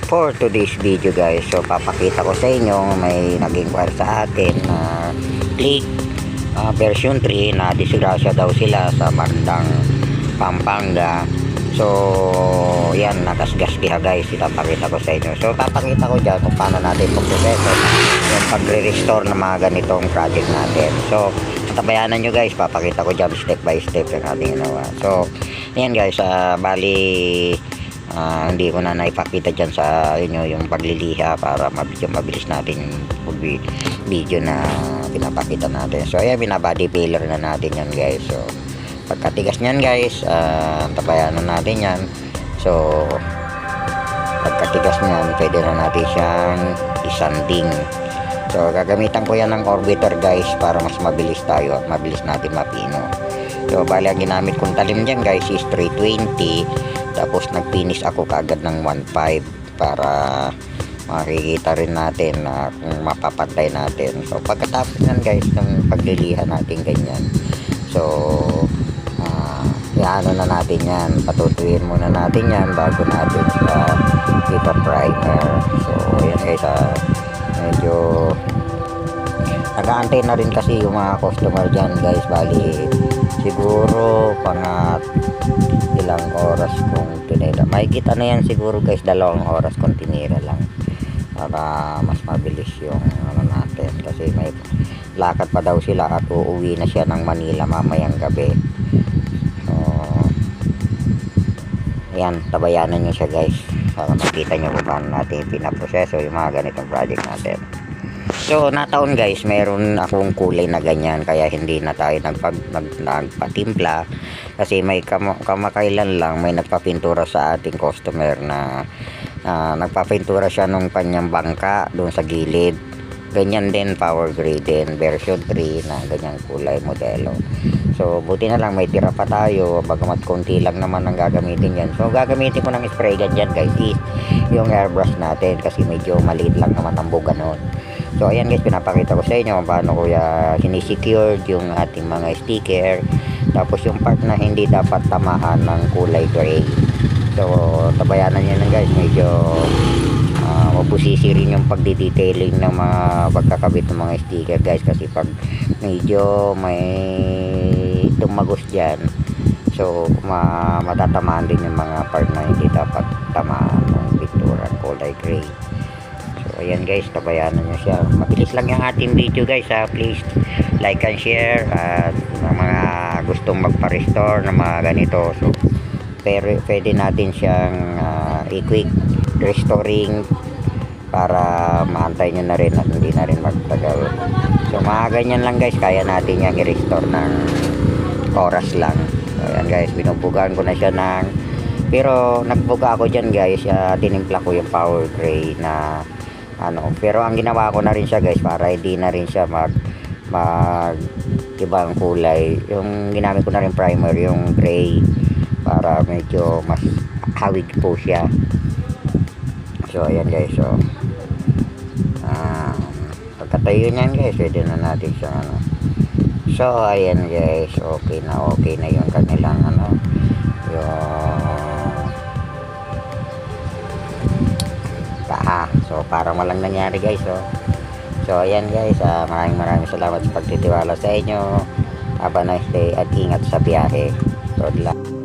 for today's video guys, so papakita ko sa inyo, may nag-inquire sa atin na Click version 3 na disgrasya daw sila sa bandang Pampanga. So yan, nagasgasgiha guys, ipapakita ko sa inyo. So papakita ko dyan kung paano natin pagproseso yung pagre-restore ng mga ganitong project natin. So tabayanan nyo guys, papakita ko dyan step by step yung ating ginawa. So yan guys, bali hindi ko na naipakita dyan sa inyo yung pagliliha para mabilis natin yung video na pinapakita natin. So ayan, binabody filler na natin yan guys. So pagkatigas nyan guys, tabayanan natin yan. So pagkatigas nyan, pwede na natin siyang isanding. So gagamitan ko yan ng orbiter guys para mas mabilis tayo at mabilis natin mapino. So bali ang ginamit kong talim dyan guys is 320. Tapos nagfinish ako kaagad ng 1.5 para makikita rin natin na kung mapapantay natin. So pagkatapos yan guys ng pagliliha natin ganyan, so ano na natin yan, patutuyin muna natin yan bago natin sa ipa-primer. So yan guys, medyo nag-aantay na rin kasi yung mga customer dyan guys. Bali siguro pangat ilang oras kung tinira, may kita na yan siguro guys, 2 oras kung tinira lang para mas mabilis yung ano natin, kasi may lakad pa daw sila at uuwi na siya ng Manila mamayang gabi. So yan, tabayanan nyo siya guys para makita nyo kung paano natin pinaproseso yung mga ganitong project natin. So nataon guys, meron akong kulay na ganyan, kaya hindi na tayo nagpatimpla, kasi may kamakailan lang may nagpapintura sa ating customer na nagpapintura siya nung kanyang bangka doon sa gilid. Ganyan din, power grade din, version 3 na ganyang kulay modelo. So buti na lang may tira pa tayo, bagamat konti lang naman ang gagamitin yan. So gagamitin ko ng spray gun dyan guys is yung airbrush natin, kasi medyo maliit lang naman ang buga noon. So ayan guys, pinapakita ko sa inyo kung paano ko sinisecure yung ating mga sticker. Tapos yung part na hindi dapat tamahan ng kulay gray, so tabayanan nyo lang guys. Medyo mabusisi rin yung pagdidetailing ng mga pagkakabit ng mga sticker guys, kasi pag medyo may tumagos dyan, so matatamaan din yung mga part na hindi dapat tamaan ng pintura kulay gray. So ayan guys, tabayanan nyo siya. Mabilis lang yung ating video guys, please like and share. At mga gustong magpa-restore ng mga ganito, so pwede natin siyang i-quick restoring para maantay nyo na rin at hindi na rin magtagal. So mga ganyan lang guys, kaya natin yung i-restore ng oras lang. So ayan guys, binubugaan ko na siya ng, pero nagbuga ako dyan guys, tinimpla ko yung power gray na ano, pero ang ginawa ko na rin siya guys para hindi na rin siya mag ibang kulay. Yung ginamit ko na rin primer yung gray para medyo mas hawig po siya. So ayan guys, so pagkatayo niyan guys, pwede na natin siya ano. So ayan guys, okay na yung kanilang ano, yung paha. So parang walang nangyari guys. So ayan guys, maraming salamat sa pagtitiwala sa inyo. Have a nice day at ingat sa biyahe. Good luck.